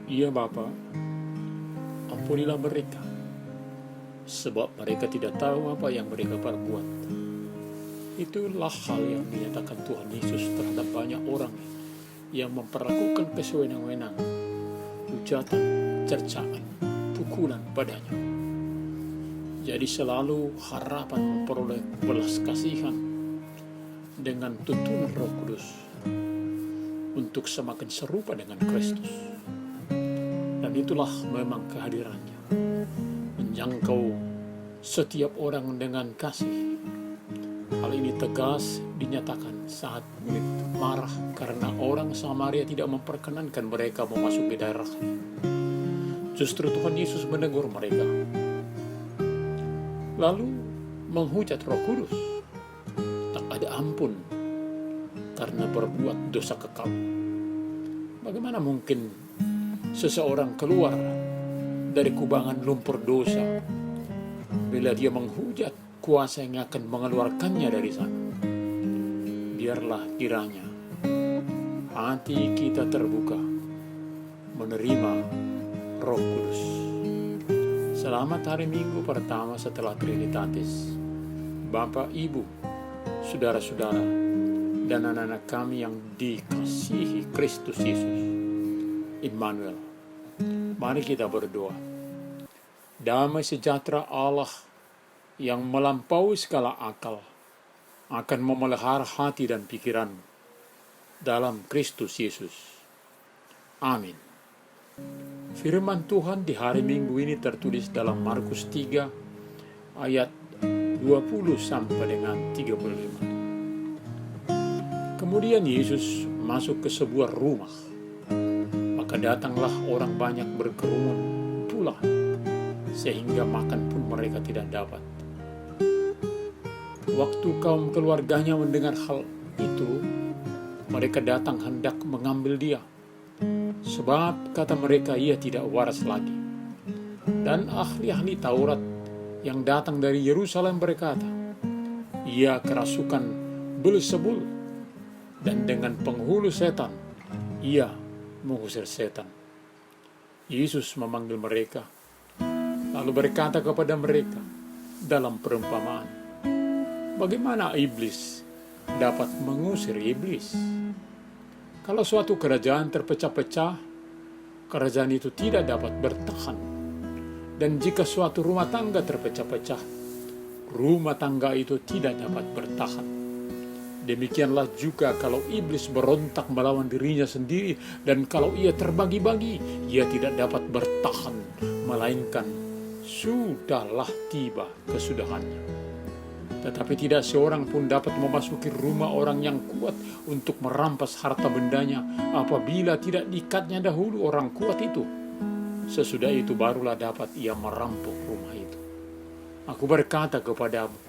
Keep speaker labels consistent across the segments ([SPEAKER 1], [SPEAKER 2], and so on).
[SPEAKER 1] Ya Bapa, ampunilah mereka, sebab mereka tidak tahu apa yang mereka perbuat. Itulah hal yang dinyatakan Tuhan Yesus terhadap banyak orang yang memperlakukan kesewenang-wenang, hujatan, cercaan, pukulan padanya. Jadi selalu harapan memperoleh belas kasihan dengan tuntunan Roh Kudus untuk semakin serupa dengan Kristus. Dan itulah memang kehadirannya, menjangkau setiap orang dengan kasih. Hal ini tegas dinyatakan saat murid marah karena orang Samaria tidak memperkenankan mereka memasuki daerahnya. Justru Tuhan Yesus menegur mereka, lalu menghujat Roh Kudus. Tak ada ampun karena berbuat dosa kekal. Bagaimana mungkin seseorang keluar dari kubangan lumpur dosa bila dia menghujat kuasa yang akan mengeluarkannya dari sana? Biarlah kiranya hati kita terbuka menerima Roh Kudus. Selamat hari Minggu pertama setelah Trinitatis. Bapak, Ibu, saudara-saudara, dan anak-anak kami yang dikasihi Kristus Yesus, Immanuel. Mari kita berdoa. Damai sejahtera Allah yang melampaui segala akal akan memelihara hati dan pikiran dalam Kristus Yesus. Amin. Firman Tuhan di hari Minggu ini tertulis dalam Markus 3 ayat 20 sampai dengan 35. Kemudian Yesus masuk ke sebuah rumah. Maka datanglah orang banyak berkerumun pula, sehingga makan pun mereka tidak dapat. Waktu kaum keluarganya mendengar hal itu, mereka datang hendak mengambil dia, sebab kata mereka ia tidak waras lagi. Dan ahli-ahli Taurat yang datang dari Yerusalem berkata, ia kerasukan Beelzebul, dan dengan penghulu setan ia mengusir setan. Yesus memanggil mereka, lalu berkata kepada mereka dalam perumpamaan, bagaimana iblis dapat mengusir iblis? Kalau suatu kerajaan terpecah-pecah, kerajaan itu tidak dapat bertahan. Dan jika suatu rumah tangga terpecah-pecah, rumah tangga itu tidak dapat bertahan. Demikianlah juga kalau iblis berontak melawan dirinya sendiri, dan kalau ia terbagi-bagi, ia tidak dapat bertahan, melainkan sudahlah tiba kesudahannya. Tetapi tidak seorang pun dapat memasuki rumah orang yang kuat untuk merampas harta bendanya apabila tidak diikatnya dahulu orang kuat itu. Sesudah itu barulah dapat ia merampok rumah itu. Aku berkata kepadamu,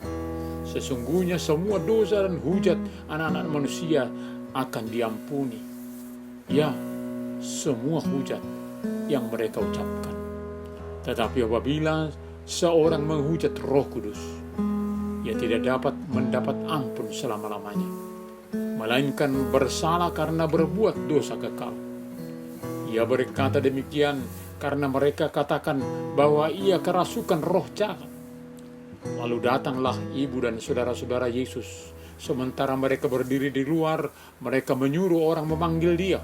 [SPEAKER 1] sesungguhnya semua dosa dan hujat anak-anak manusia akan diampuni. Ya, semua hujat yang mereka ucapkan. Tetapi apabila seorang menghujat Roh Kudus, ia tidak dapat mendapat ampun selama-lamanya, melainkan bersalah karena berbuat dosa kekal. Ia berkata demikian karena mereka katakan bahwa ia kerasukan roh jahat. Lalu datanglah ibu dan saudara-saudara Yesus. Sementara mereka berdiri di luar, mereka menyuruh orang memanggil dia.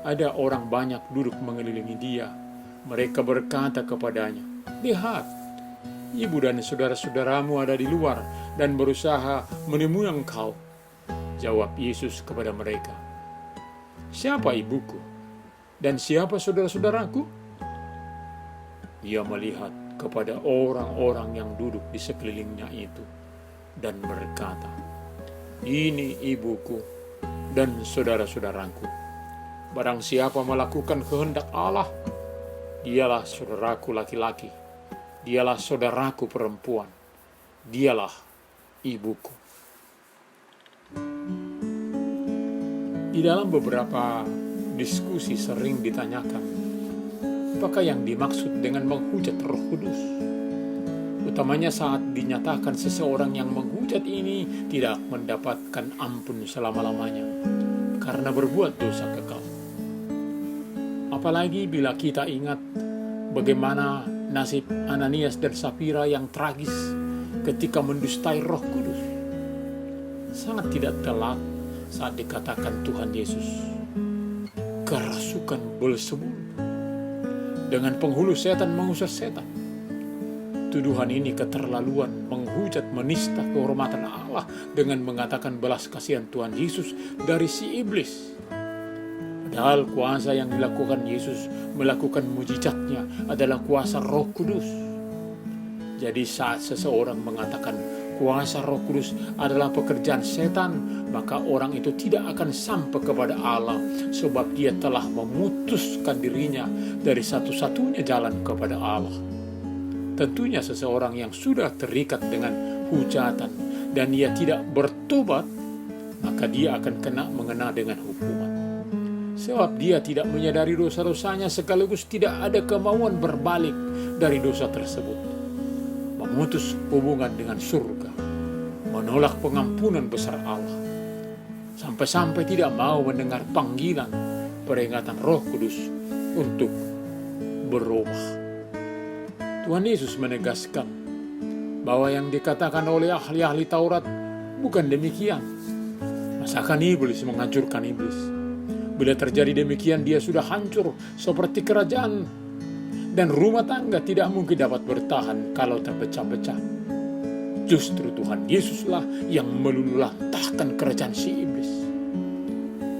[SPEAKER 1] Ada orang banyak duduk mengelilingi dia. Mereka berkata kepadanya, lihat, ibu dan saudara-saudaramu ada di luar dan berusaha menemui engkau. Jawab Yesus kepada mereka, siapa ibuku dan siapa saudara-saudaraku? Ia melihat kepada orang-orang yang duduk di sekelilingnya itu dan berkata, ini ibuku dan saudara-saudaraku. Barang siapa melakukan kehendak Allah, dialah saudaraku laki-laki, dialah saudaraku perempuan, dialah ibuku. Di dalam beberapa diskusi sering ditanyakan, apakah yang dimaksud dengan menghujat Roh Kudus? Utamanya saat dinyatakan seseorang yang menghujat ini tidak mendapatkan ampun selama-lamanya karena berbuat dosa kekal. Apalagi bila kita ingat bagaimana nasib Ananias dan Safira yang tragis ketika mendustai Roh Kudus. Sangat tidak telak saat dikatakan Tuhan Yesus, kerasukan Beelzebul, dengan penghulu setan mengusir setan. Tuduhan ini keterlaluan, menghujat, menista kehormatan Allah dengan mengatakan belas kasihan Tuhan Yesus dari si iblis. Padahal kuasa yang dilakukan Yesus melakukan mujizatnya adalah kuasa Roh Kudus. Jadi saat seseorang mengatakan kuasa Roh Kudus adalah pekerjaan setan, maka orang itu tidak akan sampai kepada Allah, sebab dia telah memutuskan dirinya dari satu-satunya jalan kepada Allah. Tentunya seseorang yang sudah terikat dengan hujatan dan ia tidak bertobat, maka dia akan mengena dengan hukuman. Sebab dia tidak menyadari dosa-dosanya, sekaligus tidak ada kemauan berbalik dari dosa tersebut. Memutus hubungan dengan surga, menolak pengampunan besar Allah, sampai-sampai tidak mau mendengar panggilan peringatan Roh Kudus untuk berubah. Tuhan Yesus menegaskan bahwa yang dikatakan oleh ahli-ahli Taurat bukan demikian. Masakan iblis menghancurkan iblis? Bila terjadi demikian, dia sudah hancur seperti kerajaan, dan rumah tangga tidak mungkin dapat bertahan kalau terpecah-pecah. Justru Tuhan Yesuslah yang meluluhlantahkan kerajaan si iblis.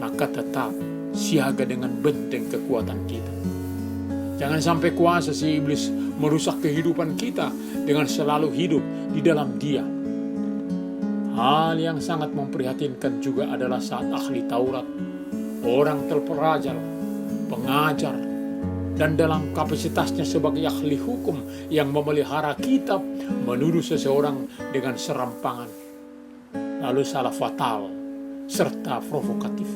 [SPEAKER 1] Maka tetap siaga dengan benteng kekuatan kita. Jangan sampai kuasa si iblis merusak kehidupan kita dengan selalu hidup di dalam Dia. Hal yang sangat memprihatinkan juga adalah saat ahli Taurat, orang terpelajar, pengajar, dan dalam kapasitasnya sebagai ahli hukum yang memelihara kitab, menuduh seseorang dengan serampangan, lalu salah fatal serta provokatif.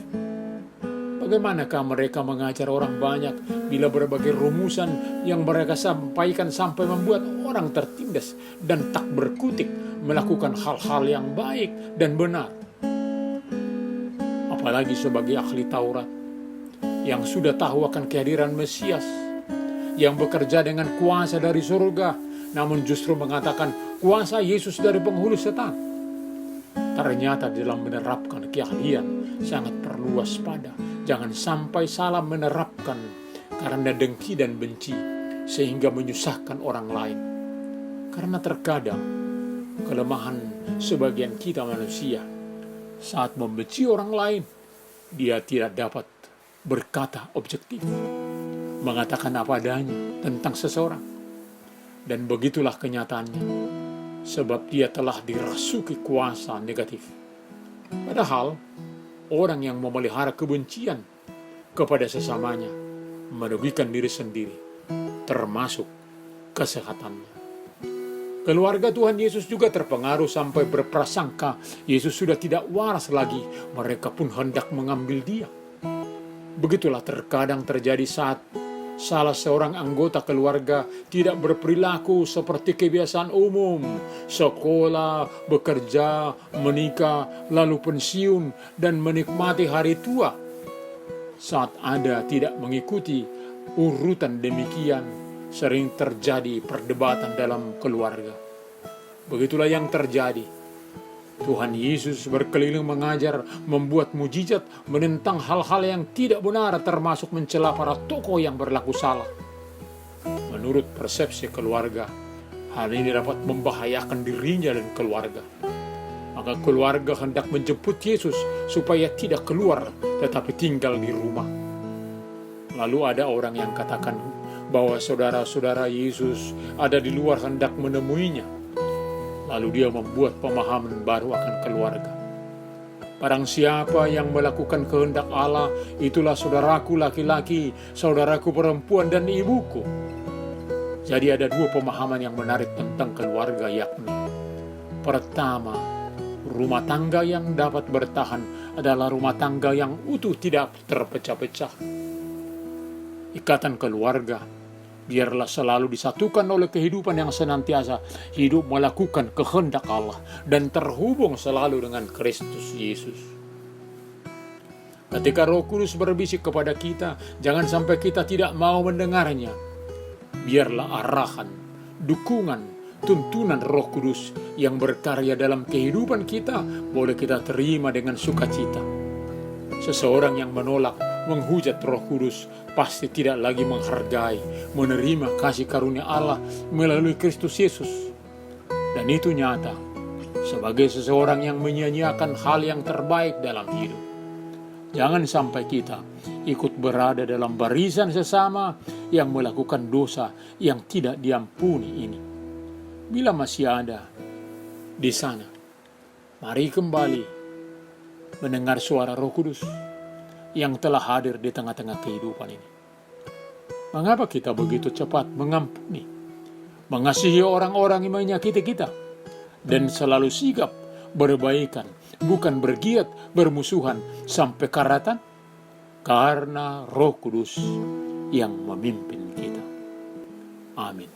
[SPEAKER 1] Bagaimanakah mereka mengajar orang banyak bila berbagai rumusan yang mereka sampaikan sampai membuat orang tertindas dan tak berkutik melakukan hal-hal yang baik dan benar? Apalagi sebagai ahli Taurat yang sudah tahu akan kehadiran Mesias yang bekerja dengan kuasa dari surga, namun justru mengatakan kuasa Yesus dari penghulu setan. Ternyata dalam menerapkan keahlian sangat perlu waspada. Jangan sampai salah menerapkan karena dengki dan benci sehingga menyusahkan orang lain. Karena terkadang kelemahan sebagian kita manusia, saat membenci orang lain, dia tidak dapat berkata objektif, mengatakan apa adanya tentang seseorang. Dan begitulah kenyataannya, sebab dia telah dirasuki kuasa negatif. Padahal orang yang memelihara kebencian kepada sesamanya merugikan diri sendiri, termasuk kesehatannya. Keluarga Tuhan Yesus juga terpengaruh sampai berprasangka Yesus sudah tidak waras lagi. Mereka pun hendak mengambil Dia. Begitulah terkadang terjadi saat salah seorang anggota keluarga tidak berperilaku seperti kebiasaan umum, sekolah, bekerja, menikah, lalu pensiun, dan menikmati hari tua. Saat ada tidak mengikuti urutan demikian, sering terjadi perdebatan dalam keluarga. Begitulah yang terjadi. Tuhan Yesus berkeliling mengajar, membuat mujizat, menentang hal-hal yang tidak benar, termasuk mencela para tokoh yang berlaku salah. Menurut persepsi keluarga, hal ini dapat membahayakan dirinya dan keluarga. Maka keluarga hendak menjemput Yesus supaya tidak keluar, tetapi tinggal di rumah. Lalu ada orang yang katakan bahwa saudara-saudara Yesus ada di luar hendak menemuinya. Lalu dia membuat pemahaman baru akan keluarga. Barang siapa yang melakukan kehendak Allah, itulah saudaraku laki-laki, saudaraku perempuan, dan ibuku. Jadi ada dua pemahaman yang menarik tentang keluarga, yakni pertama, rumah tangga yang dapat bertahan adalah rumah tangga yang utuh, tidak terpecah-pecah. Ikatan keluarga biarlah selalu disatukan oleh kehidupan yang senantiasa hidup melakukan kehendak Allah dan terhubung selalu dengan Kristus Yesus. Ketika Roh Kudus berbisik kepada kita, jangan sampai kita tidak mau mendengarnya. Biarlah arahan, dukungan, tuntunan Roh Kudus yang berkarya dalam kehidupan kita boleh kita terima dengan sukacita. Seseorang yang menolak, menghujat Roh Kudus pasti tidak lagi menghargai, menerima kasih karunia Allah melalui Kristus Yesus. Dan itu nyata sebagai seseorang yang menyia-nyiakan hal yang terbaik dalam hidup. Jangan sampai kita ikut berada dalam barisan sesama yang melakukan dosa yang tidak diampuni ini. Bila masih ada di sana, mari kembali mendengar suara Roh Kudus yang telah hadir di tengah-tengah kehidupan ini. Mengapa kita begitu cepat mengampuni, mengasihi orang-orang yang menyakiti kita, dan selalu sigap berbaikan, bukan bergiat bermusuhan sampai karatan? Karena Roh Kudus yang memimpin kita. Amin.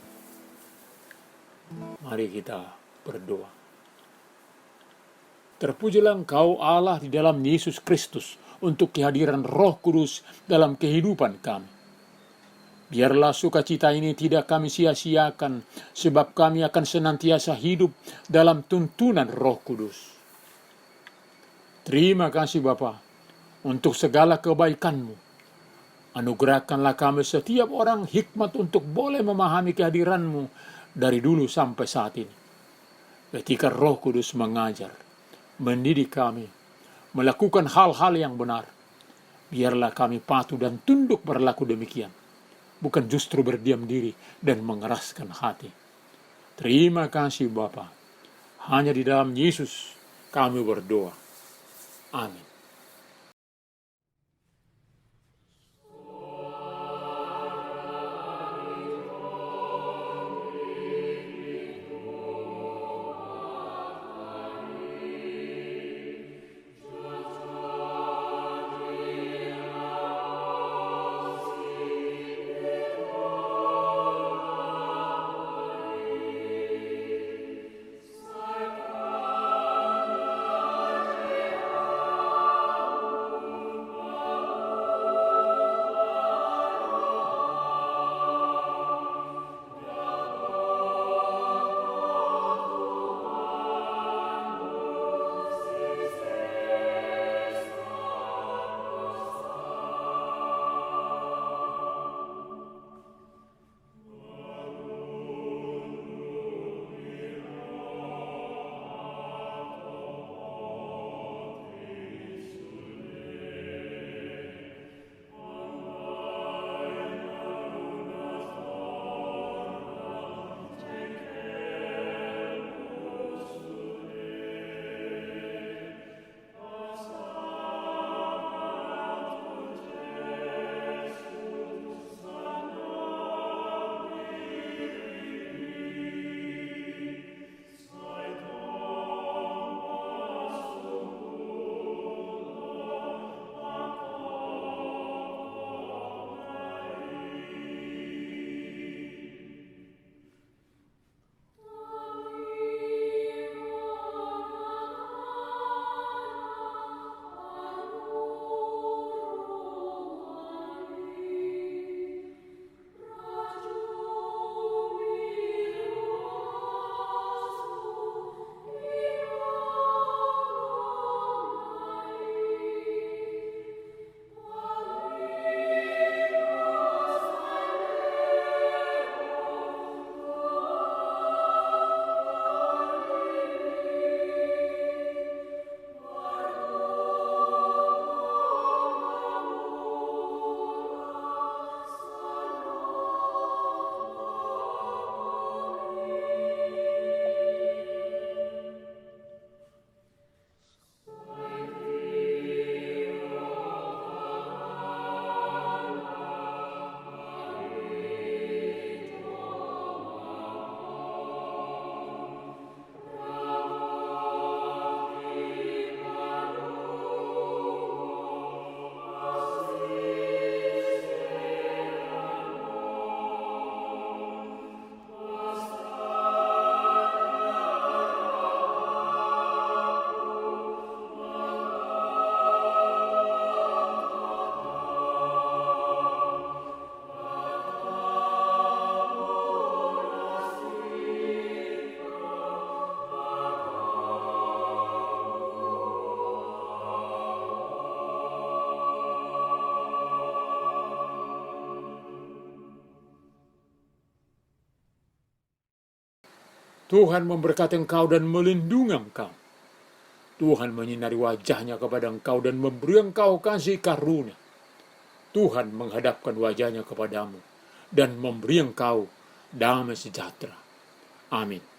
[SPEAKER 1] Mari kita berdoa. Terpujilah Engkau Allah di dalam Yesus Kristus untuk kehadiran Roh Kudus dalam kehidupan kami. Biarlah sukacita ini tidak kami sia-siakan, sebab kami akan senantiasa hidup dalam tuntunan Roh Kudus. Terima kasih Bapa untuk segala kebaikan-Mu. Anugerahkanlah kami setiap orang hikmat untuk boleh memahami kehadiran-Mu dari dulu sampai saat ini. Ketika Roh Kudus mengajar, mendidik kami, melakukan hal-hal yang benar, biarlah kami patuh dan tunduk berlaku demikian, bukan justru berdiam diri dan mengeraskan hati. Terima kasih Bapa. Hanya di dalam Yesus kami berdoa. Amin. Tuhan memberkati engkau dan melindungi engkau. Tuhan menyinari wajahnya kepada engkau dan memberi engkau kasih karunia. Tuhan menghadapkan wajahnya kepadamu dan memberi engkau damai sejahtera. Amin.